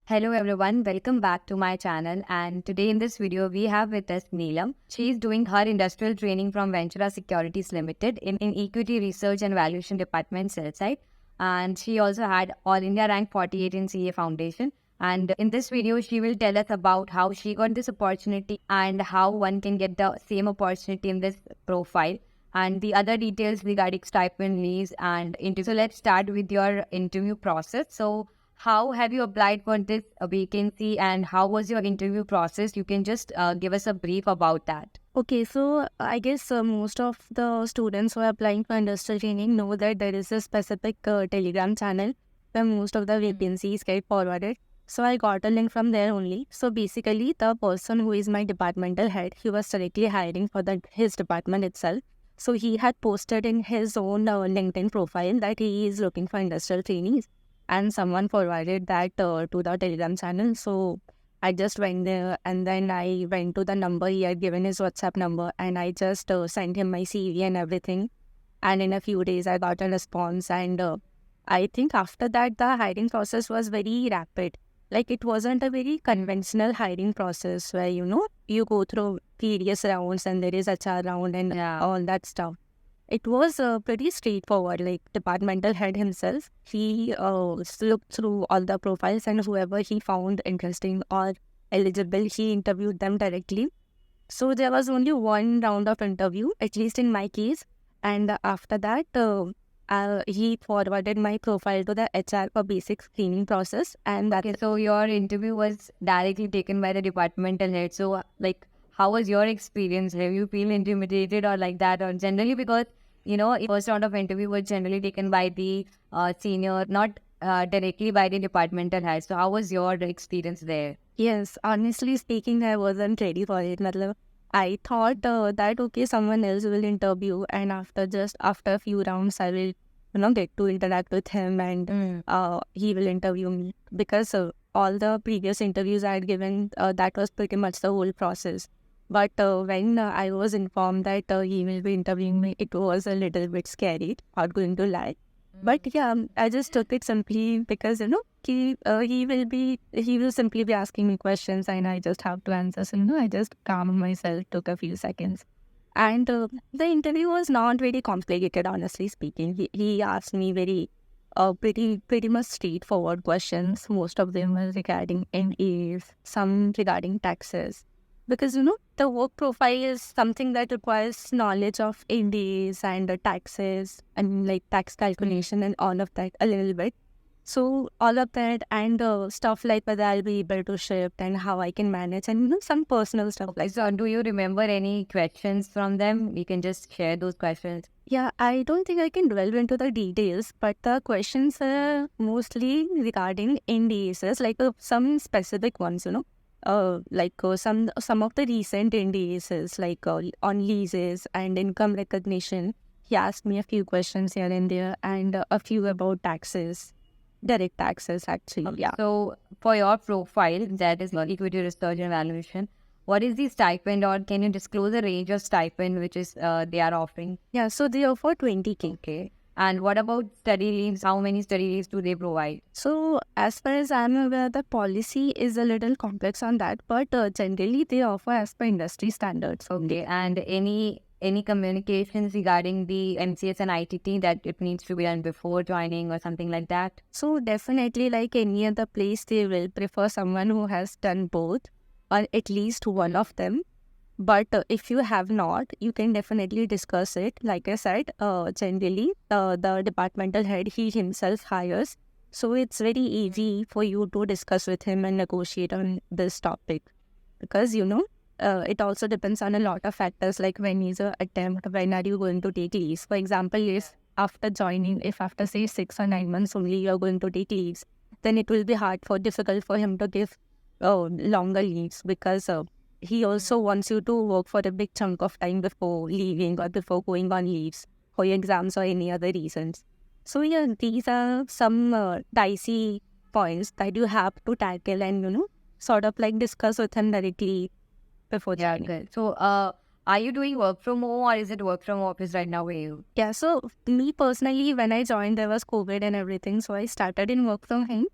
Hello everyone, welcome back to my channel, and today in this video we have with us Neelam. She is doing her industrial training from Ventura Securities Ltd in Equity Research and Valuation Department sell side, and she also had All India rank 48 in CA Foundation. And in this video she will tell us about how she got this opportunity and how one can get the same opportunity in this profile and the other details regarding stipend, leaves and interview. So let's start with your interview process. So how have you applied for this vacancy and how was your interview process? You can just give us a brief about that. Okay, so I guess most of the students who are applying for industrial training know that there is a specific Telegram channel where most of the vacancies get forwarded. So I got a link from there only. So basically, the person who is my departmental head, he was directly hiring for his department itself. So he had posted in his own LinkedIn profile that he is looking for industrial trainees, and someone forwarded that to the Telegram channel. So I just went there and then I went to the number he had given, his WhatsApp number, and I just sent him my CV and everything. And in a few days, I got a response. And I think after that, the hiring process was very rapid. Like, it wasn't a very conventional hiring process where, you go through various rounds and there is HR round and all that stuff. It was pretty straightforward. Like, departmental head himself, he looked through all the profiles, and whoever he found interesting or eligible, he interviewed them directly. So there was only one round of interview, at least in my case. And after that, he forwarded my profile to the HR for basic screening process. And Okay, so your interview was directly taken by the departmental head. So, like, how was your experience? Have you feel intimidated or like that? Or generally, because first round of interview was generally taken by the senior, not directly by the departmental head. So how was your experience there? Yes, honestly speaking, I wasn't ready for it. I thought that okay, someone else will interview, and after a few rounds, I will get to interact with him, and he will interview me, because all the previous interviews I had given, that was pretty much the whole process. But when I was informed that he will be interviewing me, it was a little bit scary, not going to lie. But yeah, I just took it simply because, he will simply be asking me questions and I just have to answer. So, I just calmed myself, took a few seconds. And the interview was not very complicated, honestly speaking. He asked me very, pretty much straightforward questions. Most of them were regarding NAs, some regarding taxes. Because, the work profile is something that requires knowledge of NDAs and taxes and like tax calculation and all of that a little bit. So all of that and stuff like whether I'll be able to shift and how I can manage and some personal stuff like So do you remember any questions from them? You can just share those questions. Yeah, I don't think I can delve into the details, but the questions are mostly regarding NDAs, like some specific ones, some of the recent NDAs, like on leases and income recognition. He asked me a few questions here and there, and a few about taxes, direct taxes actually. Okay. Yeah. So for your profile, that is equity research and valuation, what is the stipend, or can you disclose the range of stipend which is they are offering? Yeah, so they offer 20K. Okay. And what about study leaves? How many study leaves do they provide? So as far as I'm aware, the policy is a little complex on that, but generally they offer as per industry standards. Okay. And any communications regarding the MCS and ITT that it needs to be done before joining or something like that? So definitely, like any other place, they will prefer someone who has done both or at least one of them. But if you have not, you can definitely discuss it. Like I said, generally, the departmental head, he himself hires. So it's very easy for you to discuss with him and negotiate on this topic. Because, it also depends on a lot of factors, like when is your attempt, when are you going to take leaves. For example, if after joining, if after say 6 or 9 months only you are going to take leaves, then it will be difficult for him to give longer leaves, because he also wants you to work for a big chunk of time before leaving or before going on leaves for your exams or any other reasons. So yeah, these are some dicey points that you have to tackle and, sort of like discuss with him directly before joining. Good. So are you doing work from home or is it work from office right now for you? Yeah, so me personally, when I joined, there was COVID and everything. So I started in work from home.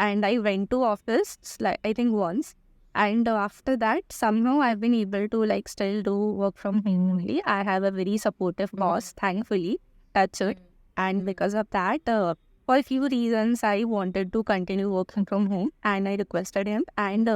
and I went to office like I think once. And after that, somehow I've been able to like still do work from home only. I have a very supportive boss, thankfully, touch it. And because of that, for a few reasons, I wanted to continue working from home, and I requested him, and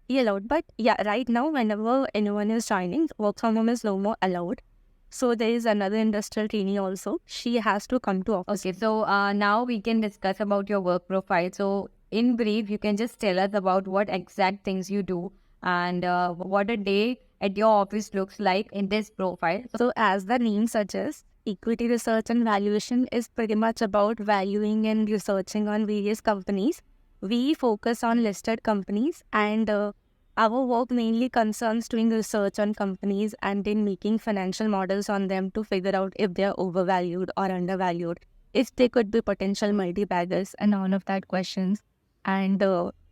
he allowed. But yeah, right now, whenever anyone is joining, work from home is no more allowed. So there is another industrial trainee also. She has to come to office. Okay, so now we can discuss about your work profile. So in brief, you can just tell us about what exact things you do and what a day at your office looks like in this profile. So as the name suggests, equity research and valuation is pretty much about valuing and researching on various companies. We focus on listed companies, and our work mainly concerns doing research on companies and then making financial models on them to figure out if they are overvalued or undervalued, if they could be potential multi-baggers and all of that questions. And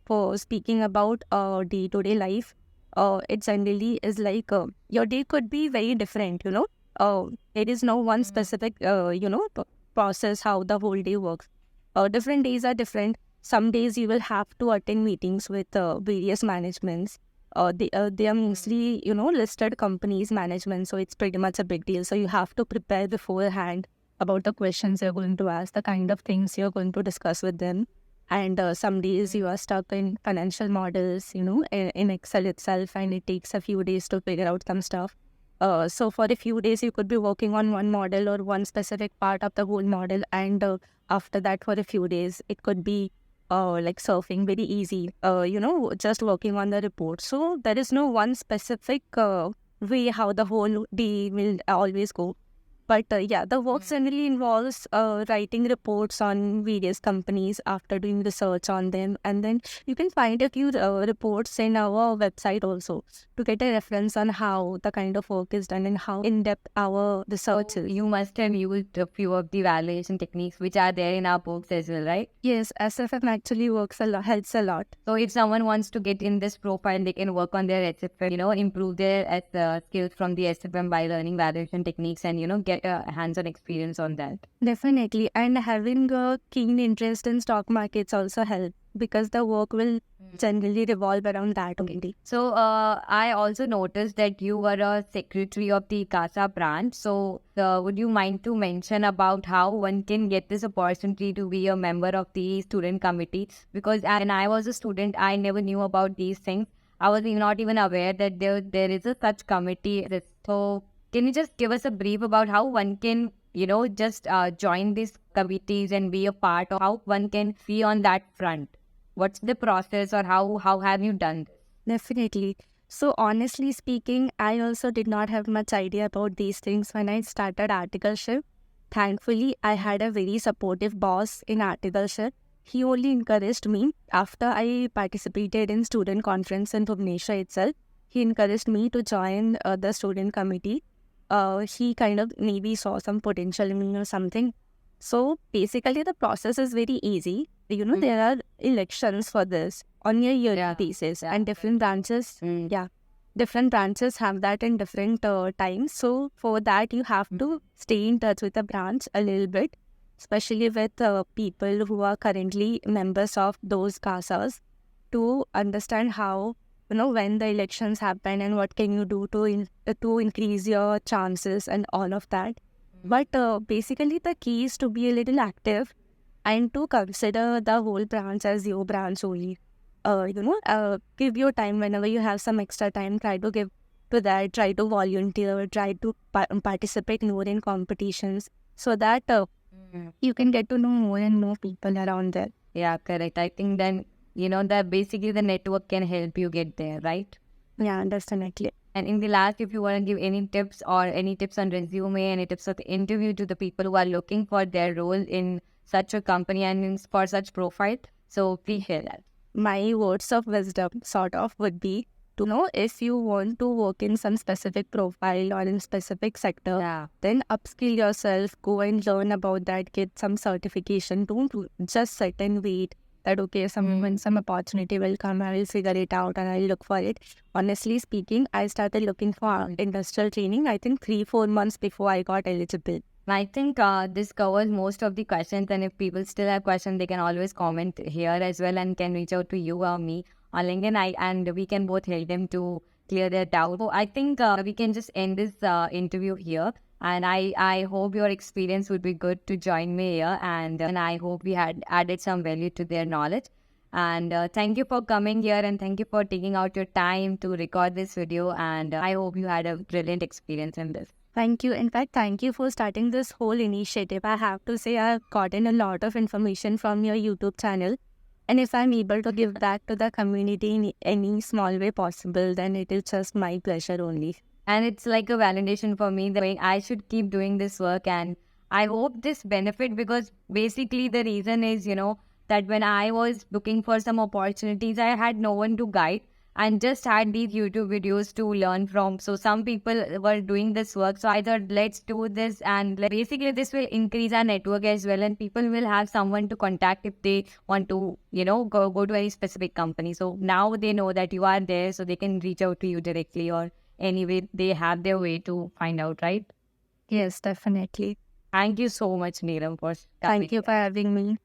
for speaking about day-to-day life, it generally is like your day could be very different, there is no one specific, process how the whole day works. Different days are different. Some days you will have to attend meetings with various managements. They are mostly, listed companies management, so it's pretty much a big deal. So you have to prepare beforehand about the questions you're going to ask, the kind of things you're going to discuss with them. And some days you are stuck in financial models, in Excel itself, and it takes a few days to figure out some stuff. So for a few days, you could be working on one model or one specific part of the whole model. And after that, for a few days, it could be like surfing, very easy, just working on the report. So there is no one specific way how the whole day will always go. But yeah, the work generally involves writing reports on various companies after doing research on them. And then you can find a few reports in our website also to get a reference on how the kind of work is done and how in-depth our research is. You must have used a few of the valuation techniques which are there in our books as well, right? Yes, SFM actually works a lot, helps a lot. So if someone wants to get in this profile, they can work on their SFM, improve their skills from the SFM by learning valuation techniques and, get a hands-on experience on that. Definitely. And having a keen interest in stock markets also help, because the work will generally revolve around that only. So I also noticed that you were a secretary of the CASA branch. So would you mind to mention about how one can get this opportunity to be a member of the student committee? Because when I was a student, I never knew about these things. I was not even aware that there is a such committee. So can you just give us a brief about how one can, just join these committees and be a part of how one can be on that front? What's the process, or how have you done this? Definitely. So honestly speaking, I also did not have much idea about these things when I started articleship. Thankfully, I had a very supportive boss in articleship. He only encouraged me after I participated in student conference in Bhubaneswar itself. He encouraged me to join the student committee. He kind of maybe saw some potential in me or something. So basically the process is very easy. There are elections for this on your yearly basis, and different branches, different branches have that in different times. So for that, you have to stay in touch with the branch a little bit, especially with people who are currently members of those CASAs, to understand how, when the elections happen and what can you do to increase your chances and all of that. But basically the key is to be a little active and to consider the whole branch as your branch only. Give your time whenever you have some extra time. Try to give to that. Try to volunteer. Try to participate more in competitions, so that you can get to know more and more people around there. Yeah, correct. I think then, that basically the network can help you get there, right? Yeah, definitely. And in the last, if you want to give any tips on resume, any tips of the interview to the people who are looking for their role in such a company and for such profile, so please share that. My words of wisdom sort of would be to know, if you want to work in some specific profile or in specific sector, then upskill yourself, go and learn about that, get some certification. Don't just sit and wait that, okay, when some opportunity will come, I will figure it out and I'll look for it. Honestly speaking, I started looking for industrial training, I think 3-4 months before I got eligible. I think this covers most of the questions, and if people still have questions, they can always comment here as well and can reach out to you or me on LinkedIn. And we can both help them to clear their doubt. So I think we can just end this interview here. And I hope your experience would be good to join me here, and I hope we had added some value to their knowledge. And thank you for coming here, and thank you for taking out your time to record this video. And I hope you had a brilliant experience in this. Thank you. In fact, thank you for starting this whole initiative. I have to say, I've gotten a lot of information from your YouTube channel. And if I'm able to give back to the community in any small way possible, then it is just my pleasure only. And it's like a validation for me that I should keep doing this work. And I hope this benefit, because basically the reason is, that when I was looking for some opportunities, I had no one to guide and just had these YouTube videos to learn from. So some people were doing this work. So I thought, let's do this. And basically this will increase our network as well. And people will have someone to contact if they want to, go to any specific company. So now they know that you are there, so they can reach out to you directly, or anyway, they have their way to find out, right? Yes, definitely. Thank you so much, Neelam, for coming. Thank you for having me.